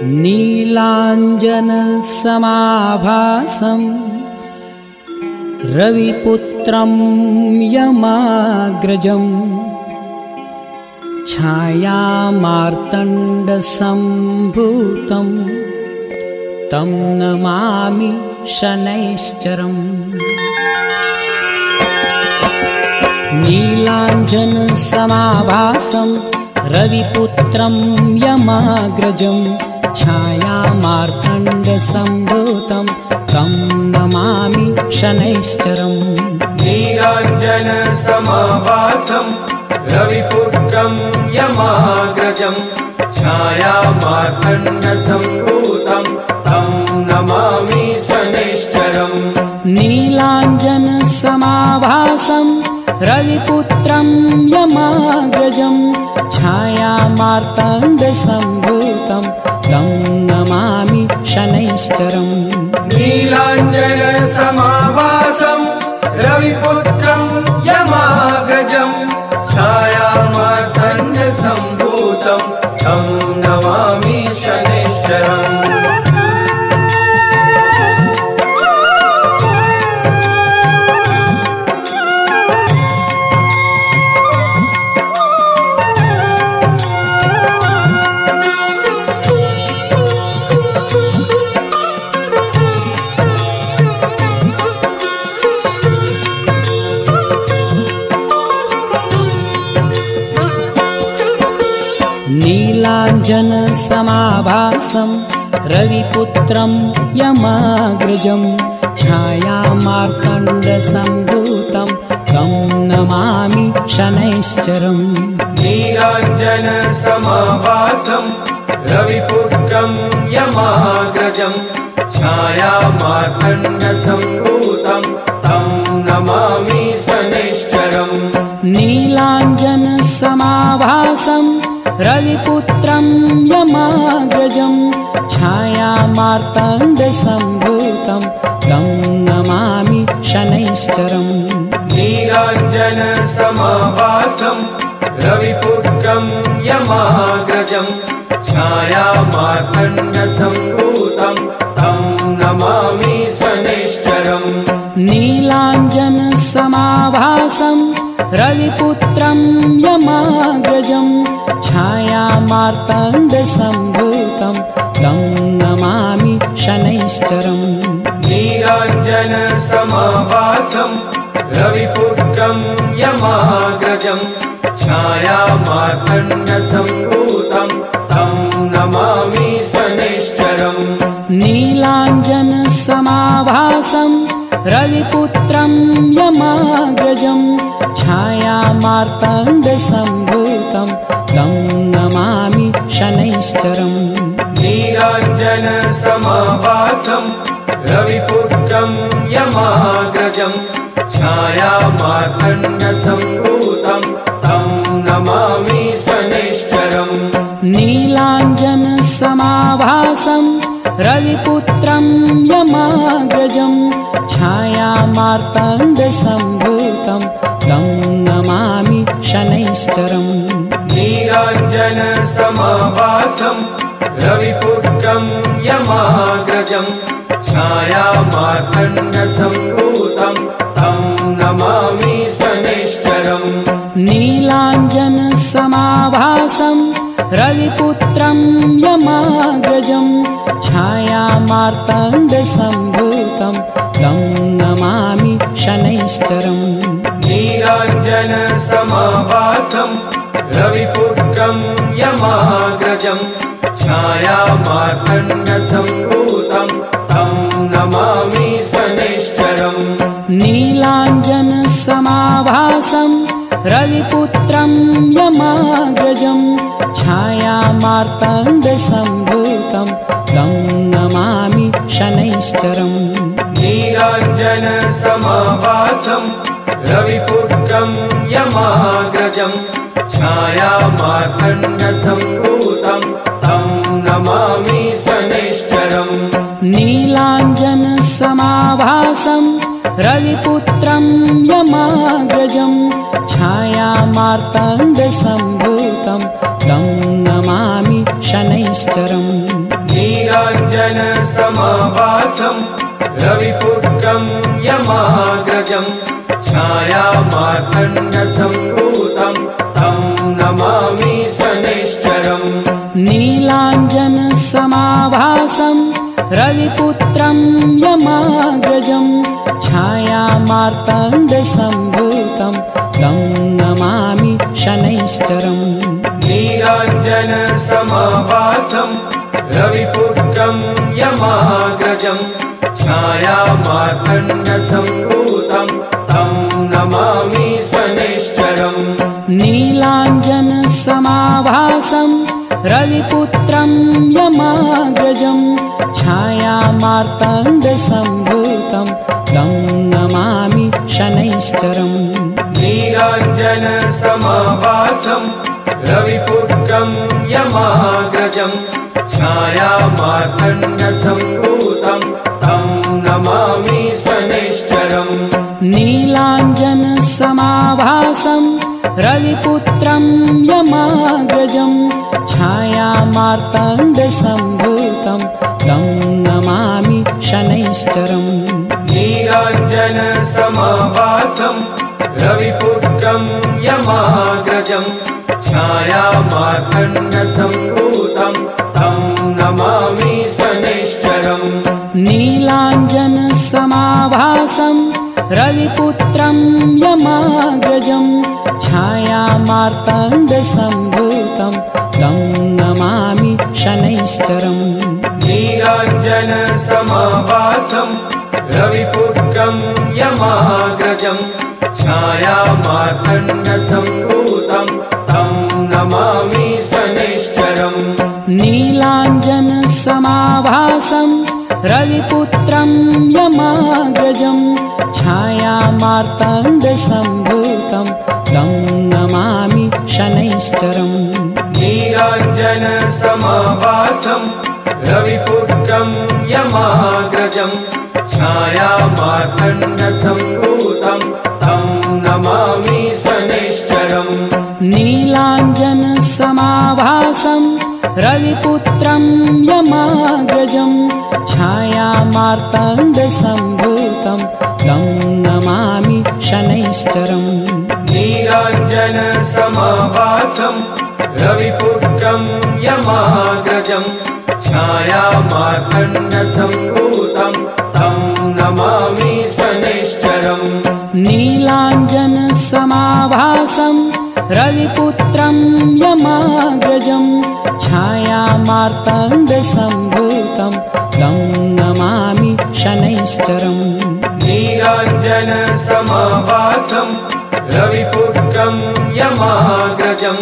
नीलाञ्जनसमाभासं रविपुत्रं यमाग्रजं छायामार्तण्डसम्भूतं तं नमामि शनैश्चरम्। नीलाञ्जनसमाभासं रविपुत्रं यमाग्रजं छायामार्तण्डसम्भूतं तं नमामि शनैश्चरम्। नीलाञ्जनसमाभासं रविपुत्रं यमाग्रजं छायामार्तण्डसम्भूतं तं नमामि शनैश्चरम्। नीलाञ्जनसमाभासं रविपुत्रं यमाग्रजं छायामार्तण्डसम्भूतं तं नमामि शनैश्चरम्। नीलाञ्जनसमाभासं रविपुत्रं यमाग्रजं छायामार्तण्डसम्भूतं तं नमामि शनैश्चरम्। नीलाञ्जनसमाभासं रविपुत्रं यमाग्रजं छायामार्तण्डसम्भूतं तं नमामि शनैश्चरम्। नीलाञ्जनसमाभासं रविपुत्रं यमाग्रजं छायामार्तण्डसम्भूतं तं नमामि शनैश्चरम्। नीलाञ्जनसमाभासं रविपुत्रं यमाग्रजं छायामार्तण्डसम्भूतं तं नमामि शनैश्चरम्। नीलाञ्जनसमाभासं रविपुत्रं यमाग्रजं छायामार्तण्डसम्भूतं तं नमामि शनैश्चरम्। नीलाञ्जनसमाभासं रविपुत्रं यमाग्रजं छायामार्तण्डसम्भूतं तं नमामि शनैश्चरम्। नीलाञ्जनसमाभासं रविपुत्रं यमाग्रजं छायामार्तण्डसम्भूतं तं नमामि शनैश्चरम्। नीलाञ्जनसमाभासं रविपुत्रं यमाग्रजं छायामार्तण्डसम्भूतं तं नमामि शनैश्चरम्। नीलाञ्जनसमाभासं रविपुत्रं यमाग्रजं छायामार्तण्डसम्भूतं तं नमामि शनैश्चरम्। नीलाञ्जनसमाभासं रविपुत्रं यमाग्रजं छायामार्तण्डसम्भूतं तं नमामि शनैश्चरम्। नीलाञ्जनसमाभासं रविपुत्रं यमाग्रजं छायामार्तण्डसम्भूतं तं नमामि शनैश्चरम्। नीलाञ्जनसमाभासं रविपुत्रं यमाग्रजं छायामार्तण्डसम्भूतं तं नमामि शनैश्चरम्। नीलाञ्जनसमाभासं रविपुत्रं यमाग्रजं छायामार्तण्डसम्भूतं तं नमामि शनैश्चरम्। नीलाञ्जनसमाभासं रविपुत्रं यमाग्रजं छायामार्तण्डसम्भूतं तं नमामि शनैश्चरम्। नीलाञ्जनसमाभासं रविपुत्रं यमाग्रजं छायामार्तण्डसम्भूतं तं नमामि शनैश्चरम्। नीलाञ्जनसमाभासं रविपुत्रं यमाग्रजं छायामार्तण्डसम्भूतं तं नमामि शनैश्चरम्। नीलाञ्जनसमाभासं रविपुत्रं यमाग्रजं छायामार्तण्डसम्भूतं तं नमामि शनैश्चरम् नीलाञ्जनसमाभासं रविपुत्रं यमाग्रजं छायामार्तण्डसम्भूतं तं नमामि शनैश्चरम् नीलाञ्जनसमाभासं रविपुत्रं यमाग्रजं छायामार्तण्डसम्भूतं तं नमामि शनैश्चरम् नीलाञ्जनसमाभासं रविपुत्रं यमाग्रजं छायामार्तण्डसम्भूतं तं नमामि शनैश्चरम् नीलाञ्जनसमाभासं रविपुत्रं यमाग्रजं छायामार्तण्डसम्भूतं तं नमामि शनैश्चरम् नीलाञ्जनसमाभासं रविपुत्रं यमाग्रजं छायामार्तण्डसम्भूतं तं नमामि शनैश्चरम् नीलाञ्जनसमाभासं रविपुत्रं यमाग्रजं छायामार्तण्डसम्भूतं तं नमामि शनैश्चरम् नीलाञ्जनसमाभासं रविपुत्रं यमाग्रजं छायामार्तण्डसम्भूतं तं नमामि शनैश्चरम् नीलाञ्जनसमाभासं रविपुत्रं यमाग्रजं छायामार्तण्डसम्भूतं तं नमामि शनैश्चरम् नीलाञ्जनसमाभासं रविपुत्रं यमाग्रजं छायामार्तण्डसम्भूतं तं नमामि शनैश्चरम् नीलाञ्जनसमाभासं रविपुत्रं यमाग्रजं छायामार्तण्डसम्भूतं तं नमामि शनैश्चरम् नीलाञ्जनसमाभासं रविपुत्रं यमाग्रजं छायामार्तण्डसम्भूतं तं नमामि शनैश्चरम् नीलाञ्जनसमाभासं रविपुत्रं यमाग्रजं छायामार्तण्डसम्भूतं तं नमामि शनैश्चरम् नीलाञ्जनसमाभासं रविपुत्रं यमाग्रजं छायामार्तण्डसम्भूतं तं नमामि शनैश्चरम् नीलाञ्जनसमाभासं रविपुत्रं यमाग्रजं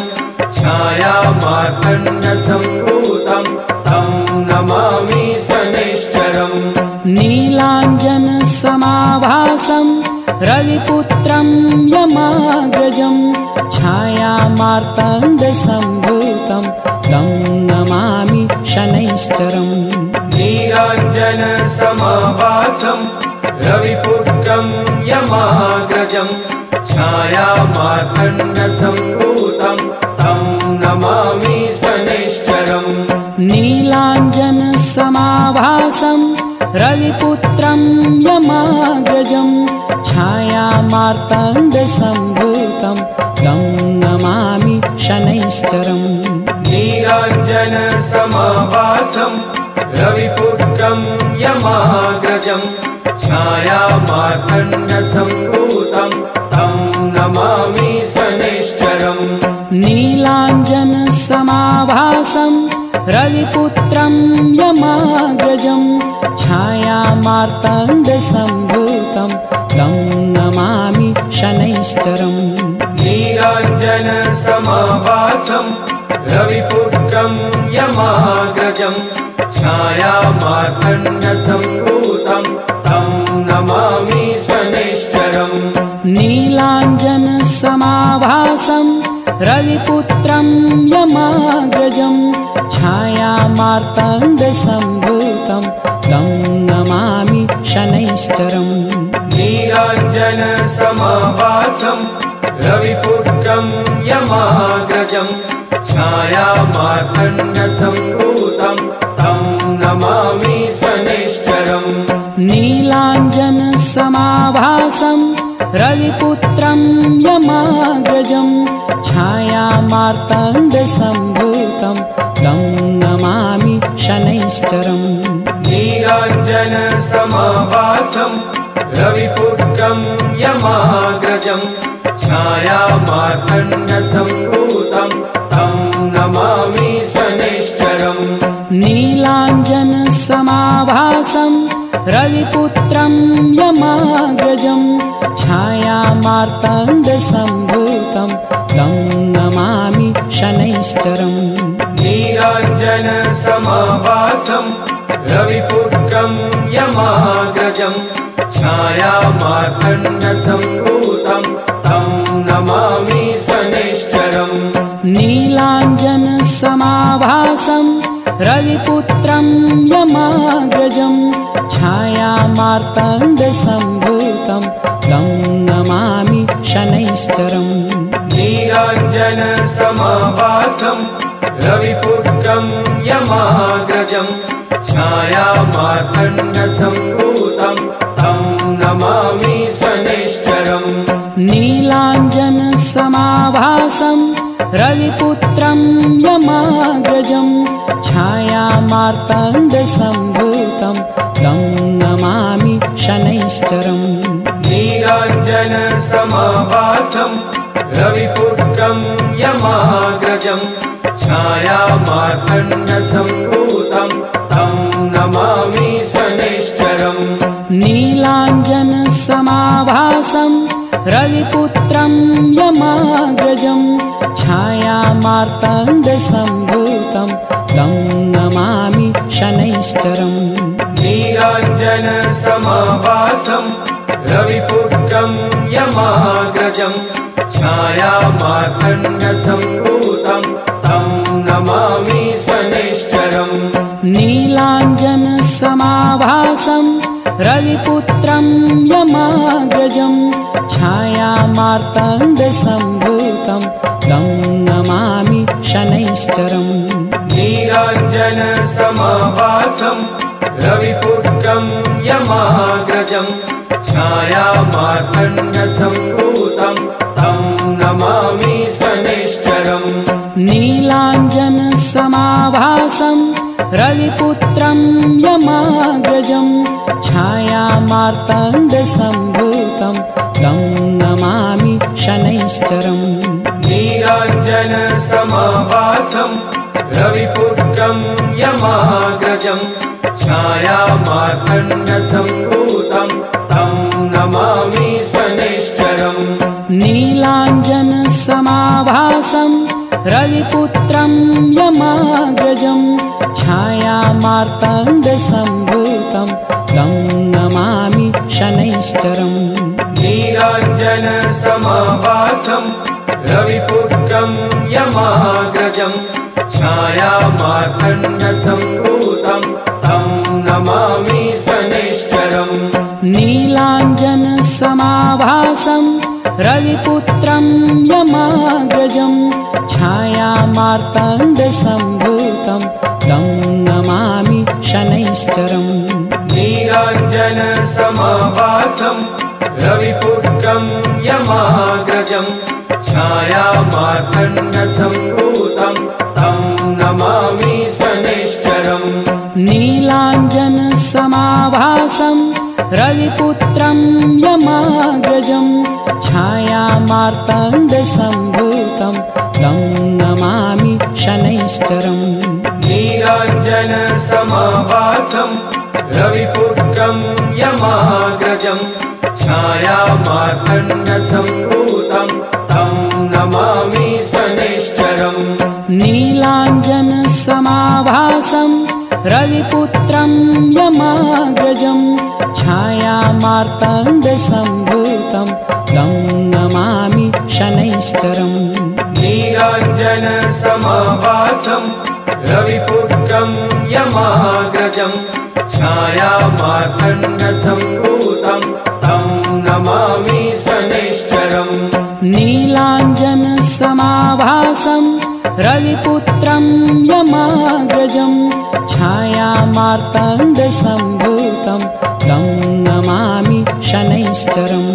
छायामार्तण्डसम्भूतं तं नमामि शनैश्चरम् नीलाञ्जनसमाभासं रविपुत्रं यमाग्रजं छायामार्तण्डसम्भूतं तं नमामि शनैश्चरम् नीलाञ्जनसमाभासं रविपुत्रं यमाग्रजं छायामार्तण्डसम्भूतं तं नमामि शनैश्चरम् नीलाञ्जनसमाभासं रविपुत्रं यमाग्रजं छायामार्तण्डसम्भूतं तं नमामि शनैश्चरम् नीलाञ्जनसमाभासं रविपुत्रं यमाग्रजं छायामार्तण्डसम्भूतं तं नमामि शनैश्चरम् नीलाञ्जनसमाभासं रविपुत्रं यमाग्रजं छायामार्तण्डसम्भूतं तं नमामि शनैश्चरम् नीलाञ्जनसमाभासं रविपुत्रं यमाग्रजं छायामार्तण्डसम्भूतं तं नमामि शनैश्चरम् नीलाञ्जनसमाभासं रविपुत्रं यमाग्रजं छायामार्तण्डसम्भूतं तं नमामि शनैश्चरम् नीलाञ्जनसमाभासं रविपुत्रं यमाग्रजं छायामार्तण्डसम्भूतं तं रविपुत्रं यमाग्रजं छायामार्ताण्डसम्भूतं तं नमामि शनैश्चरम् नीलाञ्जनसमाभासं रविपुत्रं यमाग्रजं छायामार्ताण्डसम्भूतं तं नमामि शनैश्चरम् नीलाञ्जनसमाभासं रविपुत्रं यमाग्रजं छायामार्ताण्डसम्भूतं तं नमामि शनैश्चरम् नीलाञ्जनसमाभासं रविपुत्रं यमाग्रजं छायामार्ताण्डसम्भूतं तं नमामि शनैश्चरम् नीलाञ्जनसमाभासं रविपुत्रं यमाग्रजं छायामार्ताण्डसम्भूतं तं नमामि शनैश्चरम् नीलाञ्जनसमाभासं रविपुत्रं यमाग्रजं छायामार्ताण्डसम्भूतं तं नमामि शनैश्चरम् नीलाञ्जनसमाभासं रविपुत्रं यमाग्रजं छायामार्ताण्डसम्भूतं तं नमामि शनैश्चरम् नीलाञ्जनसमाभासं रविपुत्रं यमाग्रजं छायामार्ताण्डसम्भूतं तं नमामि शनैश्चरम् नीलाञ्जनसमाभासं रविपुत्रं यमाग्रजं छायामार्ताण्डसम्भूतं तं नमामि शनैश्चरम् नीलाञ्जनसमाभासं रविपुत्रं यमाग्रजं छायामार्ताण्डसम्भूतं तं नमामि शनैश्चरम् नीलाञ्जनसमाभासं रविपुत्रं यमाग्रजं छायामार्ताण्डसम्भूतं तं नमामि शनैश्चरम् नीलाञ्जनसमाभासं रविपुत्रं यमाग्रजं छायामार्ताण्डसम्भूतं तं नमामि शनैश्चरम् नीलाञ्जनसमाभासं रविपुत्रं यमाग्रजं छायामार्ताण्डसम्भूतं तं नमामि शनैश्चरम् नीलाञ्जनसमाभासं रविपुत्रं यमाग्रजं छायामार्ताण्डसम्भूतं तं नमामि शनैश्चरम् नीलाञ्जनसमाभासं रविपुत्रं यमाग्रजं छायामार्ताण्डसम्भूतं तं नमामि शनैश्चरम् नीलाञ्जनसमाभासं रविपुत्रं यमाग्रजं छायामार्ताण्डसम्भूतं तं नमामि शनैश्चरम् नीलाञ्जनसमाभासं रविपुत्रं यमाग्रजं छायामार्ताण्डसम्भूतं तं नमामि शनैश्चरम् नीलाञ्जनसमाभासं रविपुत्रं यमाग्रजं छायामार्ताण्डसम्भूतं तं नमामि शनैश्चरम् नीलाञ्जनसमाभासं रविपुत्रं यमाग्रजं छायामार्ताण्डसम्भूतं तं नमामि शनैश्चरम् नीलाञ्जनसमाभासं रविपुत्रं यमाग्रजं छायामार्ताण्डसम्भूतं तं नमामि शनैश्चरम् नीलाञ्जनसमाभासं रविपुत्रं यमाग्रजं छायामार्ताण्डसम्भूतं तं नमामि शनैश्चरम् नीलाञ्जनसमाभासं रविपुत्रं यमाग्रजं छायामार्ताण्डसम्भूतं तं नमामि शनैश्चरम् नीलाञ्जनसमाभासं रविपुत्रं यमाग्रजं छायामार्ताण्डसम्भूतं तं नमामि शनैश्चरम्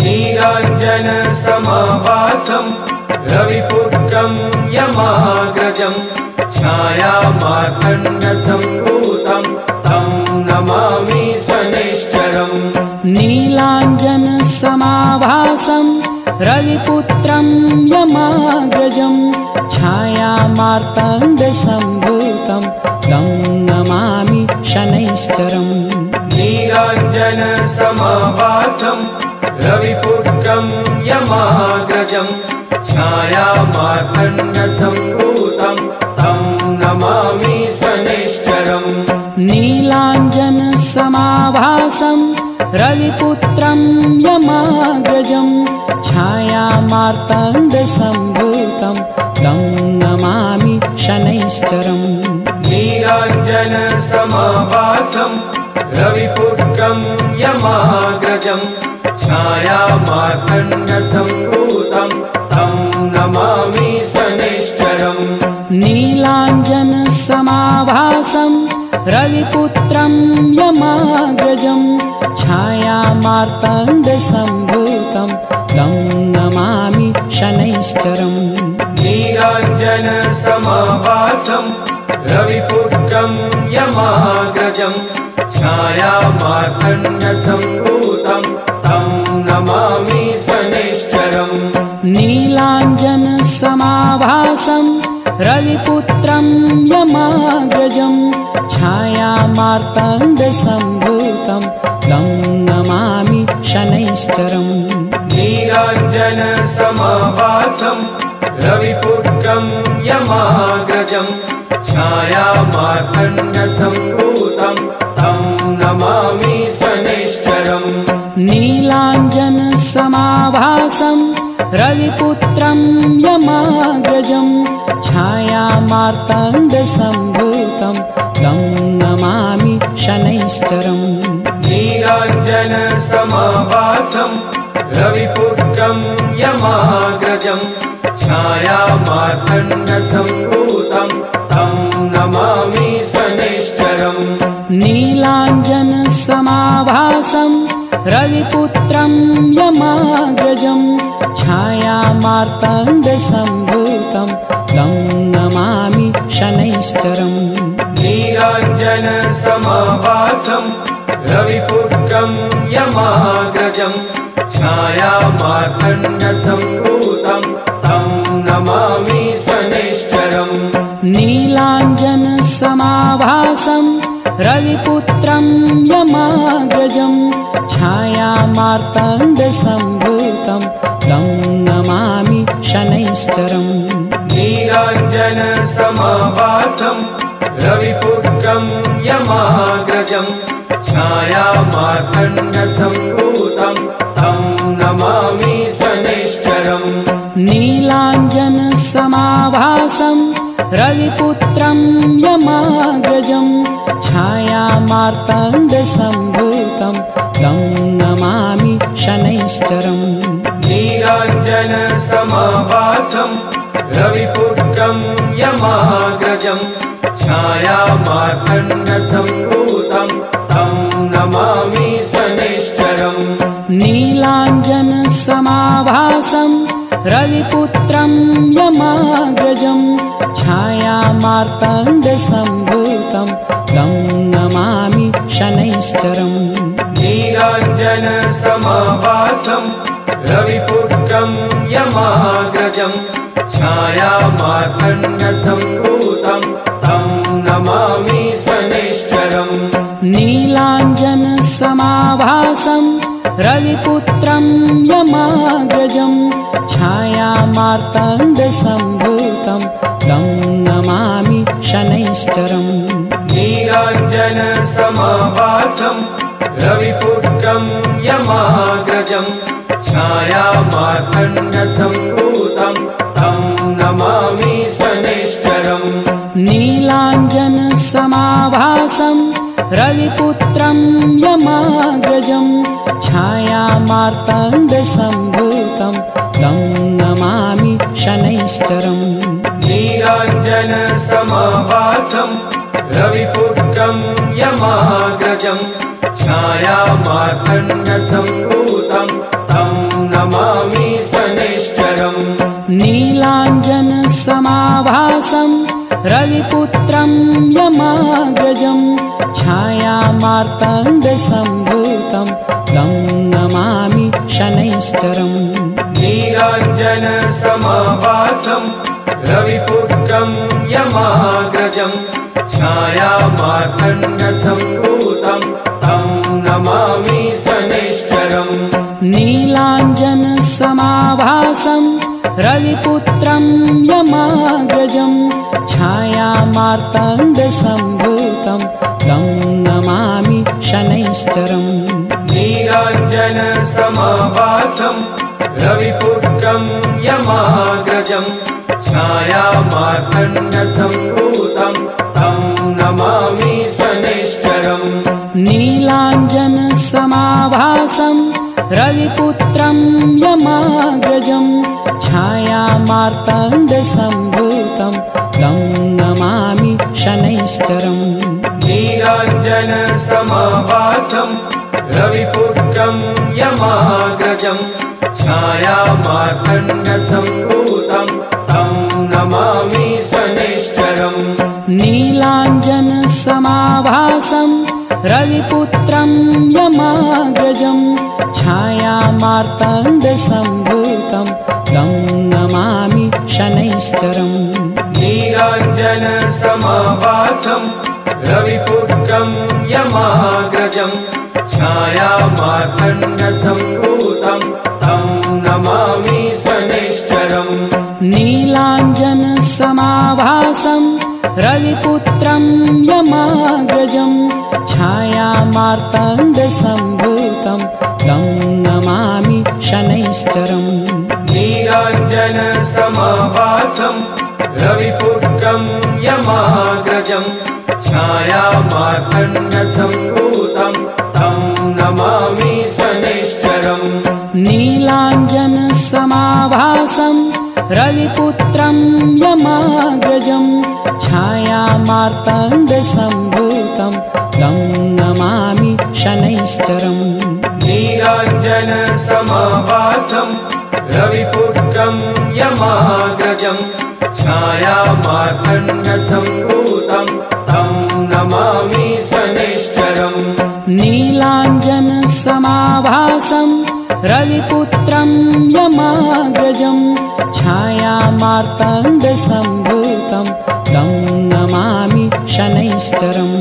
नीलाञ्जनसमाभासं रविपुत्रं यमाग्रजं छायामार्तण्डसम्भूतं तं नमामि शनैश्चरम् नीलाञ्जनसमाभासं रविपुत्रं यमाग्रजं छायामार्तण्डसम्भूतं तं नमामि शनैश्चरम् नीलाञ्जनसमाभासं रविपुत्रं यमाग्रजं छायामार्तण्डसम्भूतं तं नमामि शनैश्चरम् नीलाञ्जनसमाभासं रविपुत्रं यमाग्रजं छायामार्तण्डसम्भूतं तं नमामि शनैश्चरम् नीलाञ्जनसमाभासं रविपुत्रं यमाग्रजं छायामार्तण्डसम्भूतं तं नमामि शनैश्चरम् नीलाञ्जनसमाभासं रविपुत्रं यमाग्रजं छायामार्तण्डसम्भूतं तं नमामि शनैश्चरम् नीलाञ्जनसमाभासं रविपुत्रं यमाग्रजं छायामार्तण्डसम्भूतं तं नमामि शनैश्चरम् नीलाञ्जनसमाभासं रविपुत्रं यमाग्रजं छायामार्तण्डसम्भूतं तं नमामि शनैश्चरम् नीलाञ्जनसमाभासं रविपुत्रं यमाग्रजं छायामार्तण्डसम्भूतं तं नमामि शनैश्चरम् नीलाञ्जनसमाभासं रविपुत्रं यमाग्रजं छायामार्तण्डसम्भूतं तं नमामि शनैश्चरम् नीलाञ्जनसमाभासं रविपुत्रं यमाग्रजं छायामार्तण्डसम्भूतं तं नमामि शनैश्चरम् नीलाञ्जनसमाभासं रविपुत्रं यमाग्रजं छायामार्तण्डसम्भूतं तं नमामि शनैश्चरम् नीलाञ्जनसमाभासं रविपुत्रं यमाग्रजं छायामार्तण्डसम्भूतं तं नमामि शनैश्चरम् नीलाञ्जनसमाभासं रविपुत्रं यमाग्रजं छायामार्तण्डसम्भूतं तं नमामि शनैश्चरम् नीलाञ्जनसमाभासं रविपुत्रं यमाग्रजं छायामार्तण्डसम्भूतं तं नमामि शनैश्चरम् नीलाञ्जनसमाभासं रविपुत्रं यमाग्रजं छायामार्तण्डसम्भूतं तं नमामि शनैश्चरम् नीलाञ्जनसमाभासं रविपुत्रं यमाग्रजं छायामार्तण्डसम्भूतं तं नमामि शनैश्चरम् नीलाञ्जनसमाभासं रविपुत्रं यमाग्रजं छायामार्तण्डसम्भूतं तं नमामि शनैश्चरम् नीलाञ्जनसमाभासं रविपुत्रं यमाग्रजं छायामार्तण्डसम्भूतं तं नमामि शनैश्चरम् नीलाञ्जनसमाभासं रविपुत्रं यमाग्रजं छायामार्तण्डसम्भूतं तं नमामि शनैश्चरम् नीलाञ्जनसमाभासं रविपुत्रं यमाग्रजं छायामार्तण्डसम्भूतं तं नमामि शनैश्चरम् नीलाञ्जनसमाभासं रविपुत्रं यमाग्रजं छायामार्तण्डसम्भूतं तं नमामि शनैश्चरम् नीलाञ्जनसमाभासं रविपुत्रं यमाग्रजं छायामार्तण्डसम्भूतं तं समाभासं रविपुत्रं यमाग्रजं छायामार्ताण्डसम्भूतं तं नमामि शनैश्चरम् नीराञ्जनसमाभासं रविपुत्रं यमाग्रजं छायामार्ताण्डसम्भूतं तं नमामि शनैश्चरम् नीलाञ्जनसमाभासं रविपुत्रं यमाग्रजं छायामार्ताण्डसम्भूतं तं नमामि शनैश्चरम् नीराञ्जनसमाभासं रविपुत्रं यमाग्रजं छायामार्ताण्डसम्भूतं तं नमामि शनैश्चरम् नीलाञ्जनसमाभासं रविपुत्रं यमाग्रजं छायामार्ताण्डसम्भूतं तं नमामि शनैश्चरम् नीराञ्जनसमाभासं रविपुत्रं यमाग्रजं छायामार्ताण्डसम्भूतं तं नमामि शनैश्चरम् नीलाञ्जनसमाभासं रविपुत्रं यमाग्रजं छायामार्ताण्डसम्भूतं तं नमामि शनैश्चरम् नीराञ्जनसमाभासं रविपुत्रं यमाग्रजं छायामार्ताण्डसम्भूतं तं नमामि शनैश्चरम् नीलाञ्जनसमाभासं रविपुत्रं यमाग्रजं छायामार्ताण्डसम्भूतं तं नमामि शनैश्चरम् नीराञ्जनसमाभासं रविपुत्रं यमाग्रजं छायामार्ताण्डसम्भूतं तं नमामि शनैश्चरम् नीलाञ्जनसमाभासं रविपुत्रं यमाग्रजं छायामार्ताण्डसम्भूतं तं नमामि शनैश्चरम् नीराञ्जनसमाभासं रविपुत्रं यमाग्रजं छायामार्ताण्डसम्भूतं तं नमामि शनैश्चरम् नीलाञ्जनसमाभासं रविपुत्रं यमाग्रजं छायामार्ताण्डसम्भूतं तं नमामि शनैश्चरम्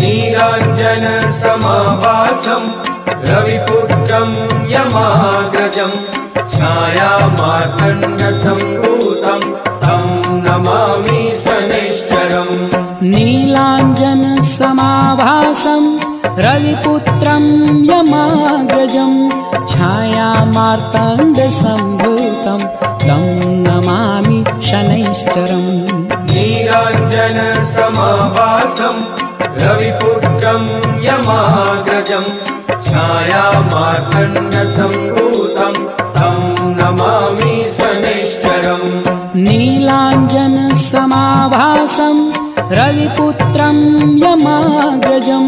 नीराञ्जनसमाभासं रविपुत्रं यमाग्रजं छायामार्ताण्डसम्भूतं तं नमामि शनैश्चरम् नीलाञ्जनसमाभासं रविपुत्रं यमाग्रजं छायामार्ताण्डसम्भूतं तं नमामि शनैश्चरम् नीराञ्जनसमाभासं रविपुत्रं यमाग्रजं छायामार्ताण्डसम्भूतं तं नमामि शनैश्चरम् नीलाञ्जनसमाभासं रविपुत्रं यमाग्रजं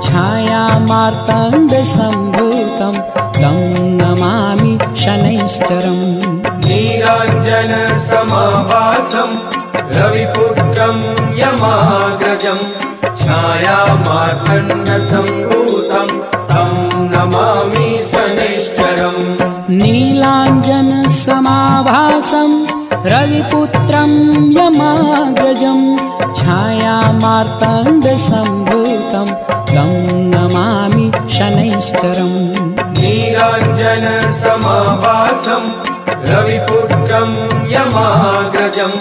छायामार्ताण्डसम्भूतं तं नमामि शनैश्चरम् नीराञ्जनसमाभासं रविपुत्रं यमाग्रजं छायामार्ताण्डसम्भूतं तं नमामि शनैश्चरम् नीलाञ्जनसमाभासं रविपुत्रं यमाग्रजं छायामार्ताण्डसम्भूतं तं नमामि शनैश्चरम् नीराञ्जनसमाभासं रविपुत्रं यमाग्रजं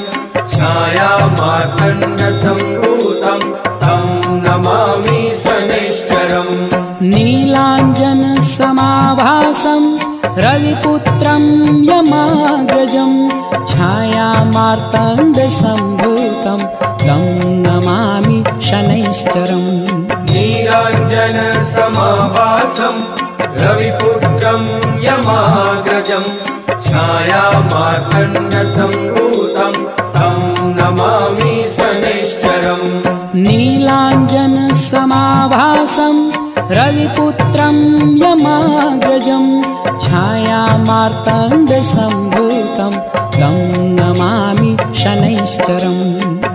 छायामार्ताण्डसम्भूतं तं नमामि शनैश्चरम् नीलाञ्जनसमाभासं रविपुत्रं यमाग्रजं छायामार्ताण्डसम्भूतं तं नमामि शनैश्चरम् नीराञ्जनसमाभासं रविपुत्रं यमाग्रजं छायामार्ताण्डसम्भूतं तं नमामि शनैश्चरम् नीलाञ्जनसमाभासं रविपुत्रं यमाग्रजं छायामार्तण्डसम्भूतं तं नमामि शनैश्चरम्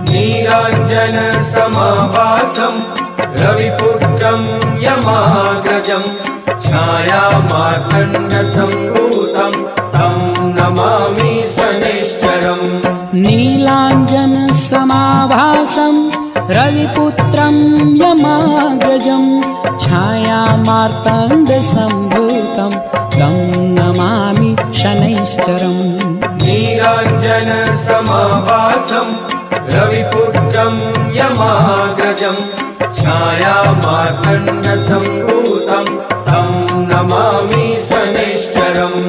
नीलाञ्जनसमाभासं रविपुत्रं यमाग्रजं छायामार्तण्डसम्भूतं तं नमामि शनैश्चरम् नीलाञ्जनसमाभासं रविपुत्रं यमाग्रजं छायामार्तण्डसम्भूतं तं नमामि शनैश्चरम् नीलाञ्जनसमाभासं रविपुत्रं यमाग्रजं छायामार्तण्डसम्भूतं तं नमामि शनैश्चरम्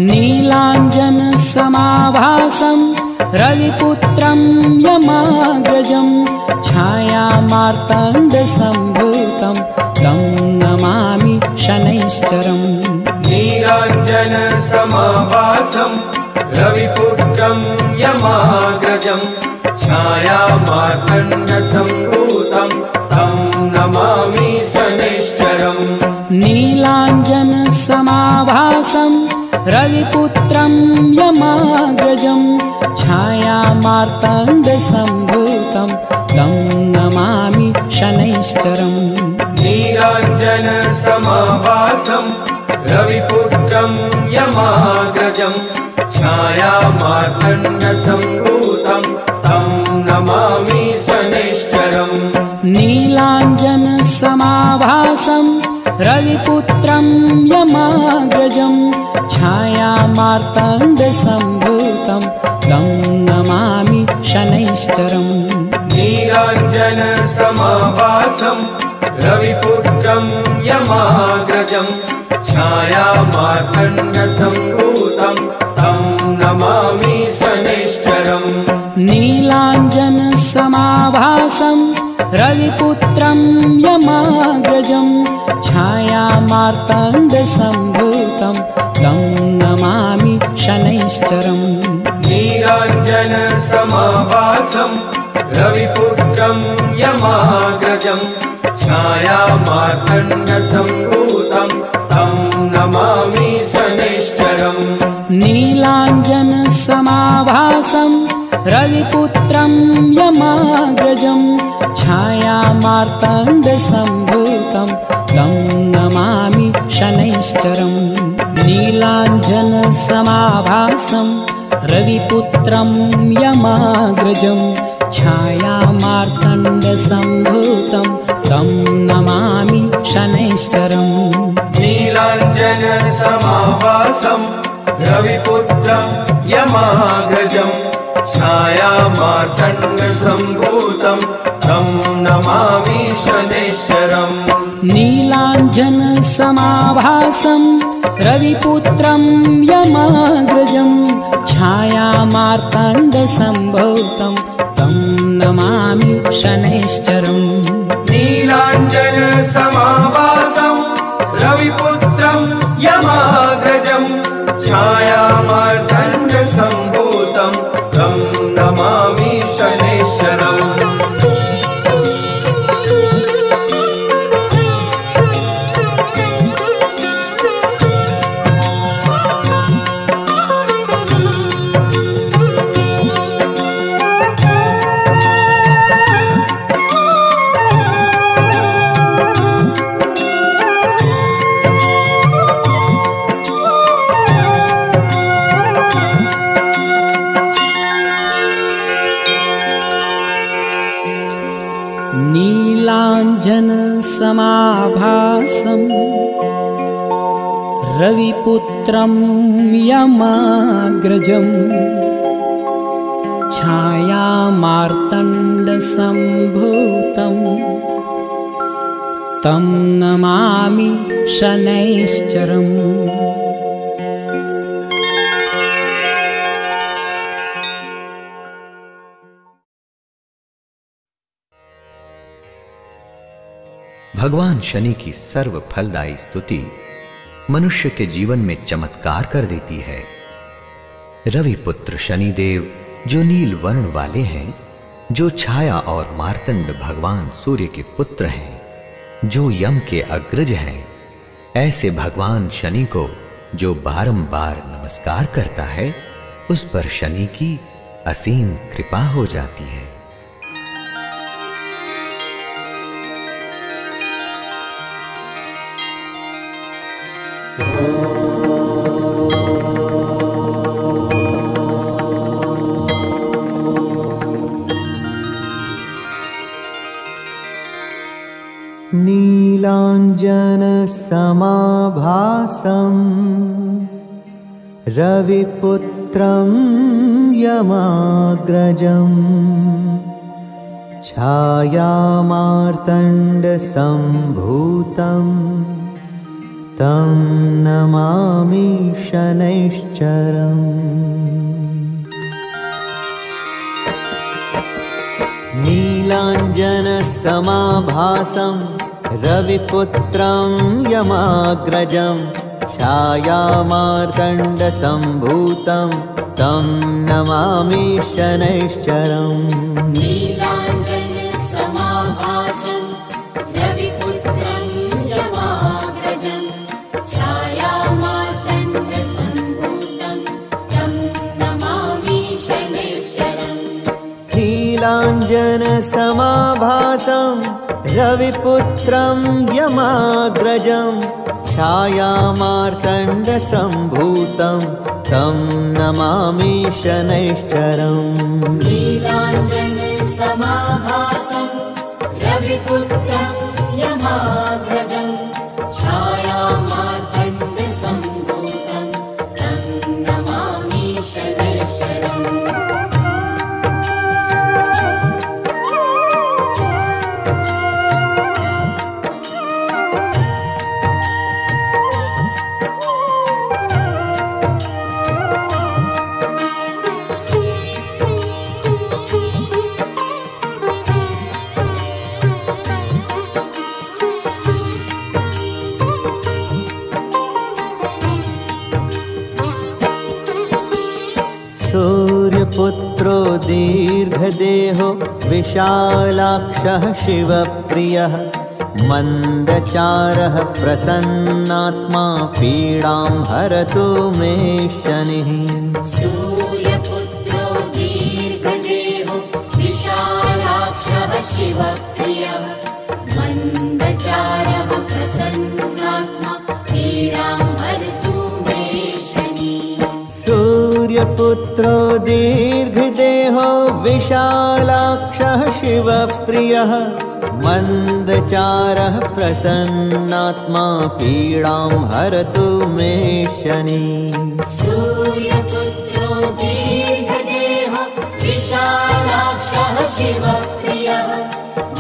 नीलाञ्जनसमाभासं रविपुत्रं यमाग्रजं छायामार्तण्डसम्भूतं तं नमामि शनैश्चरम् नीलाञ्जनसमाभासं रविपुत्रं यमाग्रजं छायामार्तण्डसम्भूतं तं नमामि शनैश्चरम् नीलाञ्जनसमाभासं रविपुत्रं यमाग्रजं छायामार्तण्डसम्भूतं तं नमामि शनैश्चरम् नीलाञ्जनसमाभासं रविपुत्रं यमाग्रजं छायामार्तण्डसम्भूतं तं नमामि शनैश्चरम् नीलाञ्जनसमाभासं रविपुत्रं यमाग्रजं छायामार्तण्डसम्भूतं तं नमामि शनैश्चरम् नीलाञ्जनसमाभासं रविपुत्रं यमाग्रजं छायामार्तण्डसम्भूतं तं नमामि शनैश्चरम् नीलाञ्जनसमाभासं रविपुत्रं यमाग्रजं छायामार्तण्डसम्भूतं तं नमामि शनैश्चरम् नीलाञ्जनसमाभासं रविपुत्रं यमाग्रजं छायामार्तण्डसम्भूतं तं नमामि शनैश्चरम् नीलाञ्जनसमाभासं रविपुत्रं यमाग्रजं छायामार्तण्डसम्भूतं तं नमामि शनैश्चरम् नीलाञ्जनसमाभासं रविपुत्रं यमाग्रजं छायामार्तण्डसम्भूतं तं नमामि शनैश्चरम् नीलाञ्जनसमाभासं रविपुत्रं यमाग्रजं छायामार्तण्डसम्भूतं तं नमामि शनैश्चरम् नीलाञ्जनसमाभासं रविपुत्रं यमाग्रजं छायामार्तण्डसम्भूतं तं नमामि शनैश्चरम् नीलाञ्जनसमाभासं रविपुत्रं यमाग्रजं छायामार्तण्डसम्भूतं तं नमामि शनैश्चरम् नीलाञ्जनसमाभासं रविपुत्रं यमाग्रजं छायामार्तण्डसम्भूतं तं नमामि शनैश्चरम् भगवान शनि की सर्व फलदायी स्तुति मनुष्य के जीवन में चमत्कार कर देती है। रविपुत्र शनिदेव जो नील वर्ण वाले हैं, जो छाया और मार्तंड भगवान सूर्य के पुत्र हैं, जो यम के अग्रज हैं, ऐसे भगवान शनि को जो बारंबार नमस्कार करता है, उस पर शनि की असीम कृपा हो जाती है। नीलाञ्जन समाभासं रविपुत्रं यमाग्रजं छायामार्तण्डसम्भूतं तं नमामि शनैश्चरम्। नीलाञ्जन समाभासं रविपुत्रं यमाग्रजं छायामार्तण्डसम्भूतं तं नमामि शनैश्चरम्। नीलाञ्जन समाभासं रविपुत्रं यमाग्रजं छायामार्तण्डसम्भूतं तं नमामि शनैश्चरम्। नीलाञ्जन समाभासं रविपुत्रं यमाग्रजं छायामार्तण्डसम्भूतं तं नमामि शनैश्चरम्। नीलाञ्जन समाभासं रविपुत्रं यमाग्रजं छायामार्तण्डसम्भूतं तं नमामि शनैश्चरम्। सूर्यपुत्रो दीर्घदेहो विशालाक्षः शिवप्रियः मन्दचारः प्रसन्नात्मा पीडां हरतु मे शनिः। सूर्यपुत्रो दीर्घदेहो विशालाक्षः शिवप्रियः मन्दचारः प्रसन्नात्मा पीडां हरतु मे शनिः। सूर्यपुत्रो दीर्घदेहो विशालाक्षः शिवप्रियः मन्दचारः प्रसन्नात्मा पीडां हरतु मे शनिः। सूर्यपुत्रो दीर्घदेहो विशालाक्षः शिवप्रियः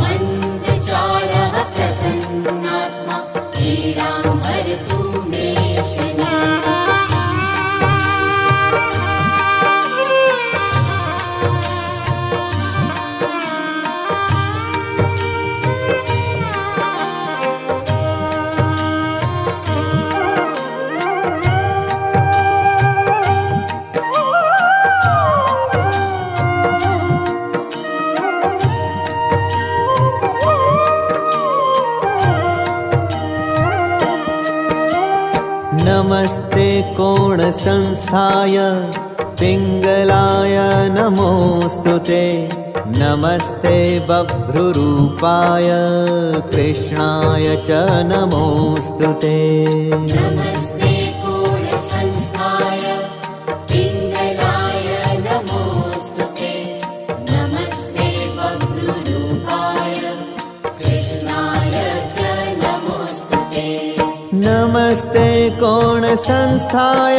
मन्दचारः प्रसन्नात्मा पीडां हरतु मे शनिः। नमस्ते कोणसंस्थाय पिङ्गलाय नमोऽस्तु ते। नमस्ते बभ्रुरूपाय कृष्णाय च नमोऽस्तु ते। नमस्ते कोणसंस्थाय पिङ्गलाय नमोऽस्तु ते। नमस्ते बभ्रुरूपाय कृष्णाय च नमोऽस्तु ते। नमस्ते कोणसंस्थाय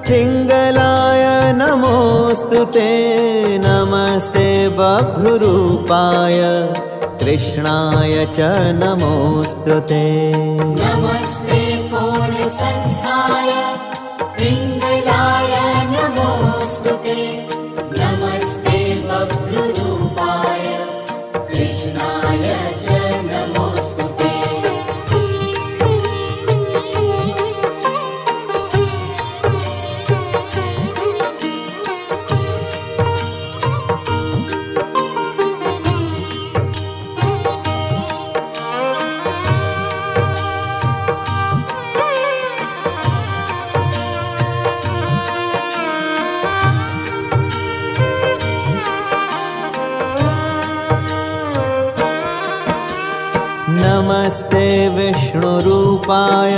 पिङ्गलाय नमोऽस्तु ते। नमस्ते बभ्रुरूपाय कृष्णाय च नमोऽस्तु ते। नमस्ते कोणसंस्थाय पिङ्गलाय नमोऽस्तु ते। नमस्ते बभ्रुरूपाय कृष्णाय च नमोऽस्तु ते। नमस्ते विष्णुरूपाय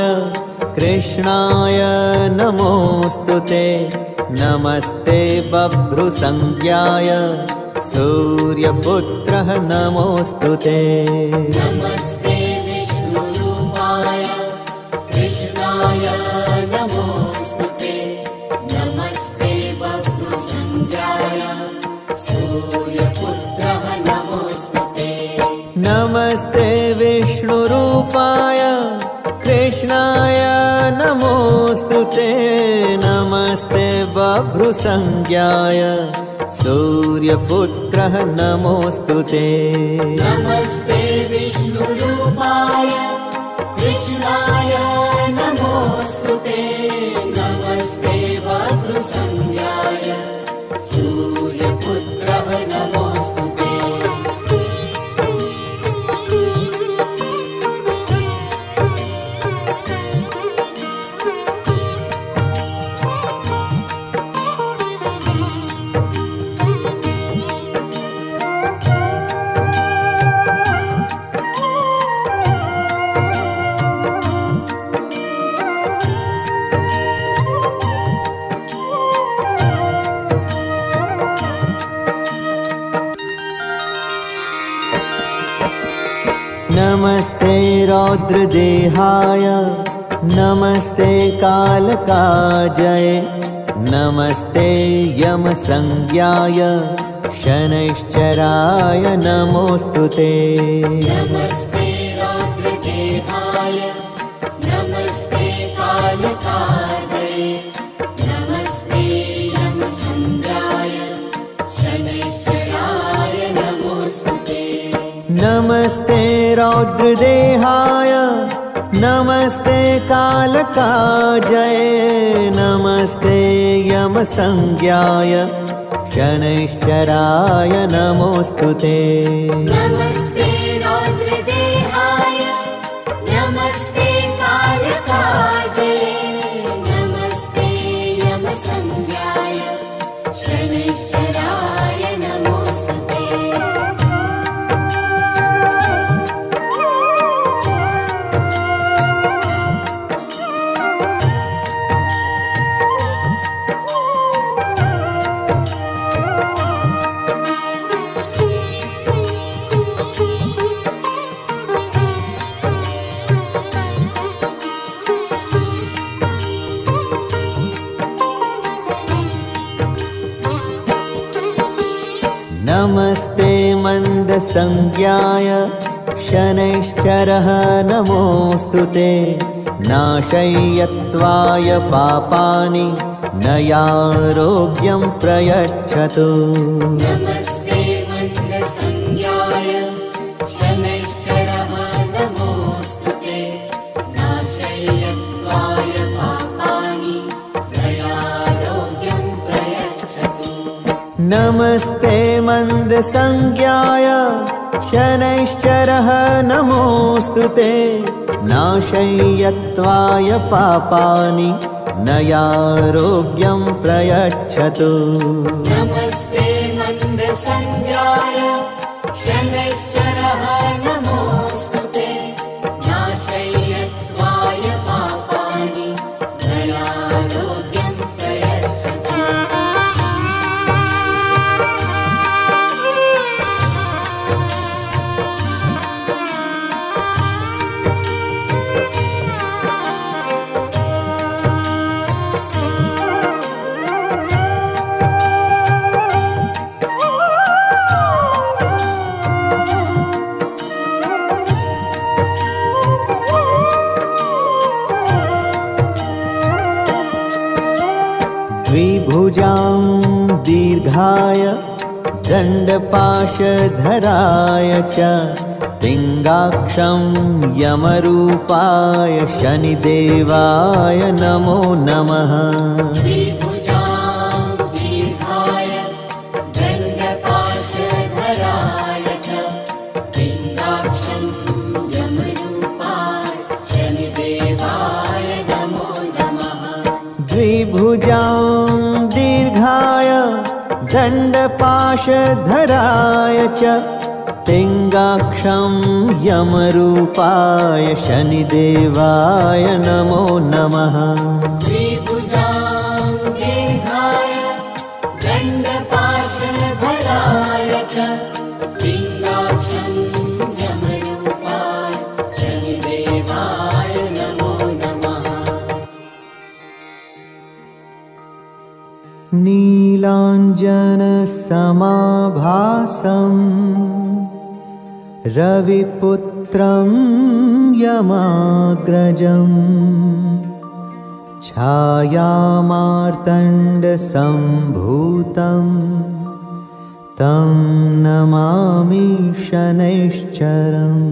कृष्णाय नमोऽस्तुते। नमस्ते बभ्रुसंज्ञाय सूर्यपुत्रः नमोऽस्तुते। नमस्ते विष्णुरूपाय कृष्णाय नमोऽस्तुते। नमस्ते बभ्रुसंज्ञाय सूर्यपुत्रः नमोऽस्तुते। नमस्ते विष्णुरूपाय कृष्णाय नमोऽस्तुते। नमस्ते बभ्रुसंज्ञाय सूर्यपुत्रः नमोऽस्तुते। नमस्ते विष्णुरूपाय कृष्णाय नमोऽस्तुते। नमस्ते बभ्रुसंज्ञाय सूर्यपुत्रः नमोऽस्तुते। नमस्ते रौद्रदेहाय नमस्ते कालकाजये। नमस्ते यमसंज्ञाय शनैश्चराय नमोऽस्तुते। नमस्ते रौद्रदेहाय नमस्ते कालकाजये। नमस्ते यमसंज्ञाय शनैश्चराय नमोऽस्तुते। नमस्ते रौद्रदेहाय नमस्ते कालकाजये। नमस्ते यमसंज्ञाय शनैश्चराय नमोऽस्तुते। नमस्ते रौद्रदेहाय नमस्ते कालकाजये। नमस्ते यमसंज्ञाय शनैश्चराय नमोऽस्तुते। नमस्ते मन्दसंज्ञाय शनैश्चरः नमोऽस्तुते। नाशय्यत्वाय पापानि नयारोग्यं प्रयच्छतु। नमस्ते मन्दसंज्ञाय शनैश्चरः नमोऽस्तुते। नाशय्यत्वाय पापानि नयारोग्यं प्रयच्छतु। नमस्ते मन्दसंज्ञाय शनैश्चरः नमोऽस्तुते। नाशय्यत्वाय पापानि नयारोग्यं प्रयच्छतु। नमस्ते मन्दसंज्ञाय शनैश्चरः नमोऽस्तुते। नाशय्यत्वाय पापानि नयारोग्यं प्रयच्छतु। द्विभुजां दीर्घाय दण्डपाशधराय च पिङ्गाक्षं यमरूपाय शनिदेवाय नमो नमः। द्विभुजां दीर्घाय दण्डपाशधराय च पिङ्गाक्षं यमरूपाय शनिदेवाय नमो नमः। द्विभुजां दीर्घाय दण्डपाशधराय च पिङ्गाक्षं यमरूपाय शनिदेवाय नमो नमः। द्विभुजां दीर्घाय दण्डपाशधराय च पिङ्गाक्षं यमरूपाय शनिदेवाय नमो नमः। नीलाञ्जनसमाभासं रविपुत्रं यमाग्रजं छायामार्तण्डसम्भूतं तं नमामि शनैश्चरम्।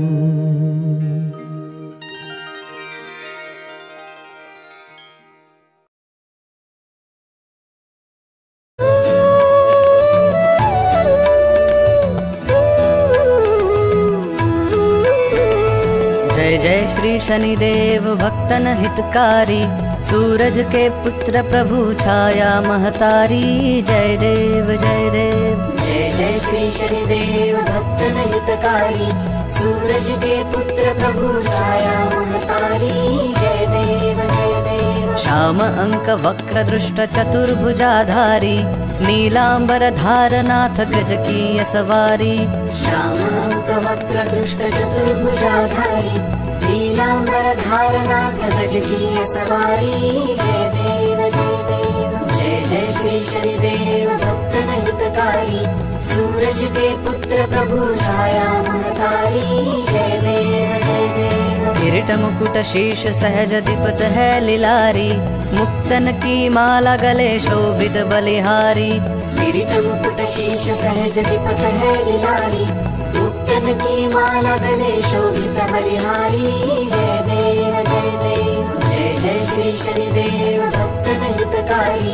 जय जय श्री शनिदेव भक्तन हितकारी, सूरज के पुत्र प्रभु छाया महतारी। जय देव जय देव। जय जय श्री शनिदेव भक्तन हितकारी, सूरज के पुत्र प्रभु छाया महतारी। जय देव जय देव। श्याम अंक वक्र दृष्ट चतुर्भुजाधारी, नीलांबर धारनाथ गज की सवारी। श्यामांक वक्र दृष्ट चतुर्भुजाधारी, नीलांबर धारनाथ गज की सवारी। जय देव जय देव। जय जय श्री शनिदेव भक्तन हितकारी, सूरज के पुत्र प्रभु छाया महतारी। जय देव जय देव। किरीट मुकुट शीश सहज दीपत है लिलारी, मुक्तन की माला गले शोभित बलिहारी। किरीट मुकुट शीश सहज दीपत है लिलारी, मुक्तन की माला गले शोभित बलिहारी। जय देव जय देव। जय जय श्री शनिदेव भक्तन हितकारी,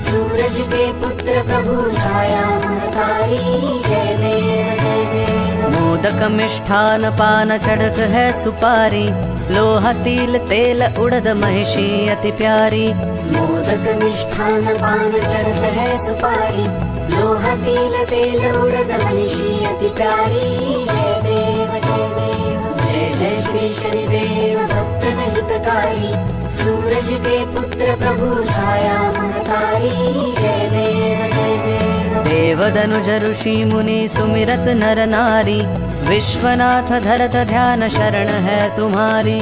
सूरज के पुत्र प्रभु छाया महतारी। जय देव जय देव। मोदक मिष्ठान पान चढ़त है सुपारी, लोहा तिल तेल उड़द महिषी अति प्यारी। मोदक मिष्ठान पान चढ़त है सुपारी, लोहा तिल तेल उड़द महिषी अति प्यारी। जय देव जय देव। जय जय श्री शनिदेव भक्तन हितकारी, सूरज के पुत्र प्रभु छाया महतारी। जय देव जय देव। देवदनुज ऋषि मुनि सुमिरत नर नारी, विश्वनाथ धरत ध्यान शरण है तुम्हारी।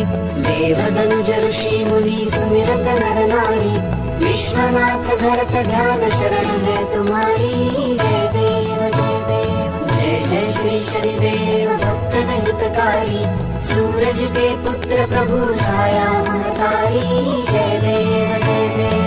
देवदनुज ऋषि मुनि सुमिरत नर नारी, विश्वनाथ धरत ध्यान शरण है तुम्हारी। जय देव जय देव। जय जय श्री शनिदेव भक्तन हितकारी, सूरज के पुत्र प्रभु छाया महतारी। जय देव जय देव।